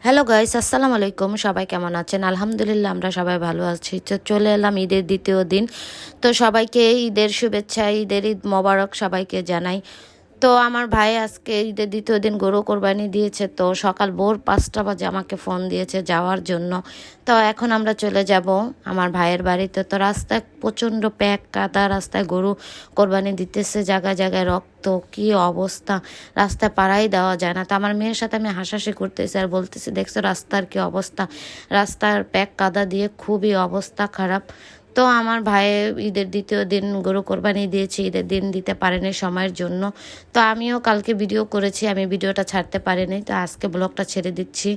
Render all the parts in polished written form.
Hello guys, আসসালামু আলাইকুম। সবাই কেমন আছেন? আলহামদুলিল্লাহ আমরা সবাই ভালো আছি। তো চলে এলাম ঈদের দ্বিতীয় দিন। তো সবাইকে ঈদের শুভেচ্ছা, ঈদ মোবারক সবাইকে জানাই। তো আমার ভাই আজকে ঈদের দ্বিতীয় দিন গরু কোরবানি দিয়েছে। তো সকাল ভোর 5টা বাজে আমাকে ফোন দিয়েছে যাওয়ার জন্য। তো এখন আমরা চলে যাব আমার ভাইয়ের বাড়িতে। তো রাস্তায় প্রচণ্ড প্যাক কাদা, রাস্তায় গরু কোরবানি দিতেছে, জায়গায় জায়গায় রক্ত, কি অবস্থা, রাস্তায় পাড়াই দেওয়া যায় না। তো আমার মেয়ের সাথে আমি হাসাহাসি করতেছি আর বলতেছি, দেখছো রাস্তার কি অবস্থা, রাস্তার প্যাক কাদা দিয়ে খুবই অবস্থা খারাপ। তো আমার ভাই ঈদের দ্বিতীয় দিন গরু কোরবানি দিয়েছে, ঈদের দিন দিতে পারেনি সময়ের জন্য। তো আমিও কালকে ভিডিও করেছি, আমি ভিডিওটা ছাড়তে পারিনি, তো আজকে ব্লগটা ছেড়ে দিচ্ছি।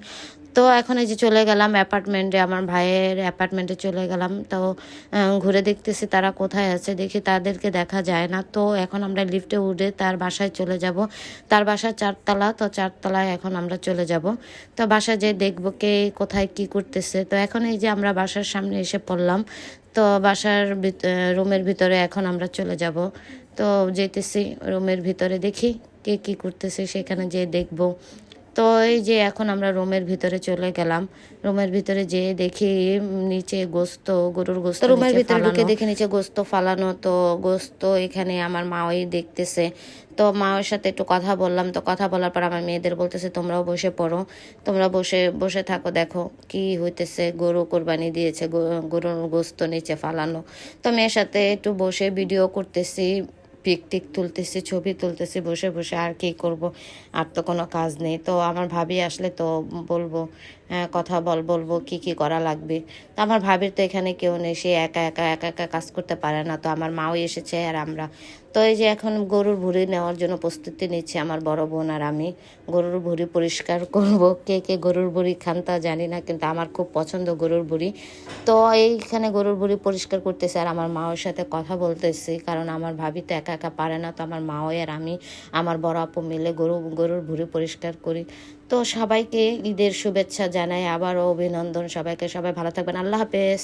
তো এখন এই যে চলে গেলাম অ্যাপার্টমেন্টে, আমার ভাইয়ের অ্যাপার্টমেন্টে চলে গেলাম। তো ঘুরে দেখতেছি তারা কোথায় আছে, দেখি তাদেরকে দেখা যায় না। তো এখন আমরা লিফটে উঠে তার বাসায় চলে যাব। তার বাসা 4তলা, তো 4তলায় এখন আমরা চলে যাব। তো বাসায় যেয়ে দেখবো কে কোথায় কি করতেছে। তো এখন এই যে আমরা বাসার সামনে এসে পড়লাম। তো বাসার রুমের ভিতরে এখন আমরা চলে যাব। তো যেতেছি রুমের ভিতরে, দেখি কে কি করতেছে, সেখানে যেয়ে দেখবো। তো এই যে এখন আমরা রুমের ভিতরে চলে গেলাম। রুমের ভিতরে যেয়ে দেখি নিচে গোস্ত, গরুর গোস্ত রুমের ভিতরে ঢুকে দেখি নিচে গোস্ত ফালানো। তো গোস্ত এখানে আমার মাওই দেখতেছে। তো মায়ের সাথে একটু কথা বললাম। তো কথা বলার পর আমার মেয়েদের বলতেছে তোমরাও বসে পড়ো, তোমরা বসে বসে থাকো, দেখো কি হইতেছে। গরু কোরবানি দিয়েছে, গরুর গোস্ত নিচে ফালানো। তো মেয়ের সাথে একটু বসে ভিডিও করতেছি, পিক টিক তুলতেছি, ছবি তুলতেছি বসে বসে। আর কি করব, আর তো কোনো কাজ নেই। তো আমার ভাবি আসলে তো বলবো, কথা বলবো কি কি করা লাগবে। তো আমার ভাবির তো এখানে কেউ নেই, সে একা একা একা একা কাজ করতে পারে না। তো আমার মাও এসেছে আর আমরা। তো এই যে এখন গরুর ভুঁড়ি নেওয়ার জন্য প্রস্তুতি নিচ্ছে আমার বড় বোন আর আমি। গরুর ভুঁড়ি পরিষ্কার করব। কে কে গরুর ভুঁড়ি খান তা জানি না, কিন্তু আমার খুব পছন্দ গরুর ভুঁড়ি। তো এইখানে গরুর ভুঁড়ি পরিষ্কার করতেছে আর আমার মায়ের সাথে কথা বলতেছি, কারণ আমার ভাবি তো একা একা পারে না। তো আমার মাও আর আমি, আমার বড় আপু মিলে গরুর ভুঁড়ি পরিষ্কার করি। তো সবাইকে ঈদের শুভেচ্ছা জানাই, আবারও অভিনন্দন সবাইকে। সবাই ভালো থাকবেন, আল্লাহ হাফেজ।